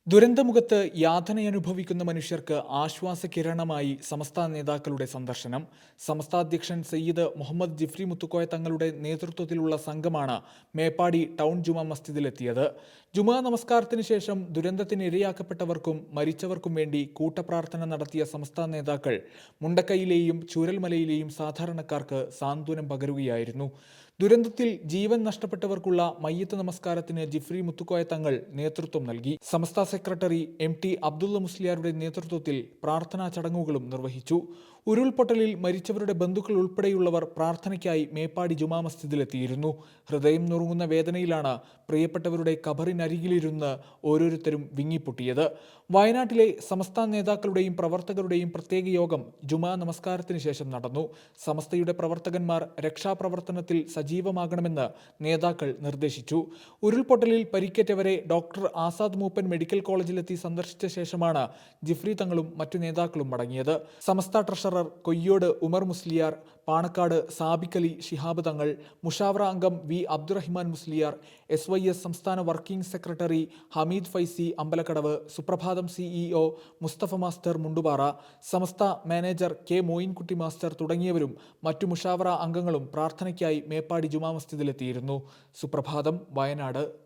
ദുരന്തമുഖത്ത് യാതനയനുഭവിക്കുന്ന മനുഷ്യർക്ക് ആശ്വാസകിരണമായി സമസ്ത നേതാക്കളുടെ സന്ദർശനം. സമസ്ത അധ്യക്ഷൻ സയ്യിദ് മുഹമ്മദ് ജിഫ്രി മുത്തുക്കോയ തങ്ങളുടെ നേതൃത്വത്തിലുള്ള സംഘമാണ് മേപ്പാടി ടൗൺ ജുമാ മസ്ജിദിലെത്തിയത്. ജുമാ നമസ്കാരത്തിന് ശേഷം ദുരന്തത്തിന് ഇരയാക്കപ്പെട്ടവർക്കും മരിച്ചവർക്കും വേണ്ടി കൂട്ടപ്രാർത്ഥന നടത്തിയ സമസ്ത നേതാക്കൾ മുണ്ടക്കൈയിലെയും ചൂരൽമലയിലെയും സാധാരണക്കാർക്ക് സാന്ത്വനം പകരുകയായിരുന്നു. ദുരന്തത്തിൽ ജീവൻ നഷ്ടപ്പെട്ടവർക്കുള്ള മയ്യത്ത് നമസ്കാരത്തിന് ജിഫ്രി മുത്തുക്കോയ തങ്ങൾ നേതൃത്വം നൽകി. സമസ്ത സെക്രട്ടറി MT അബ്ദുള്ള മുസ്ലിയാരുടെ നേതൃത്വത്തിൽ പ്രാർത്ഥനാ ചടങ്ങുകളും നിർവഹിച്ചു. ഉരുൾപൊട്ടലിൽ മരിച്ചവരുടെ ബന്ധുക്കൾ ഉൾപ്പെടെയുള്ളവർ പ്രാർത്ഥനയ്ക്കായി മേപ്പാടി ജുമാ മസ്ജിദിലെത്തിയിരുന്നു. ഹൃദയം നുറുങ്ങുന്ന വേദനയിലാണ് പ്രിയപ്പെട്ടവരുടെ ഖബറിനരികിലിരുന്ന് ഓരോരുത്തരും വിങ്ങിപ്പൊട്ടിയത്. വയനാട്ടിലെ സമസ്ത നേതാക്കളുടെയും പ്രവർത്തകരുടെയും പ്രത്യേക യോഗം ജുമാ നമസ്കാരത്തിന് ശേഷം നടന്നു. സമസ്തയുടെ പ്രവർത്തകന്മാർ രക്ഷാപ്രവർത്തനത്തിൽ സജീവമാകണമെന്ന് നേതാക്കൾ നിർദ്ദേശിച്ചു. ഉരുൾപൊട്ടലിൽ പരിക്കേറ്റവരെ ഡോക്ടർ ആസാദ് മൂപ്പൻ മെഡിക്കൽ കോളേജിലെത്തി സന്ദർശിച്ച ശേഷമാണ് ജിഫ്രി തങ്ങളും മറ്റു നേതാക്കളും മടങ്ങിയത്. സമസ്ത ട്രഷറർ കൊയ്യോട് ഉമർ മുസ്ലിയാർ, പാണക്കാട് സാബിക്കലി ശിഹാബ് തങ്ങൾ, മുഷാവറ അംഗം V അബ്ദുറഹിമാൻ മുസ്ലിയാർ, SYS സംസ്ഥാന വർക്കിംഗ് സെക്രട്ടറി ഹമീദ് ഫൈസി അമ്പലക്കടവ്, സുപ്രഭാതം CEO മുസ്തഫ മാസ്റ്റർ മുണ്ടുപാറ, സമസ്ത മാനേജർ K മോയിൻകുട്ടി മാസ്റ്റർ തുടങ്ങിയവരും മറ്റു മുഷാവറ അംഗങ്ങളും പ്രാർത്ഥനയ്ക്കായി മേപ്പാടി ജുമാ മസ്ജിദിലെത്തിയിരുന്നു. സുപ്രഭാതം, വയനാട്.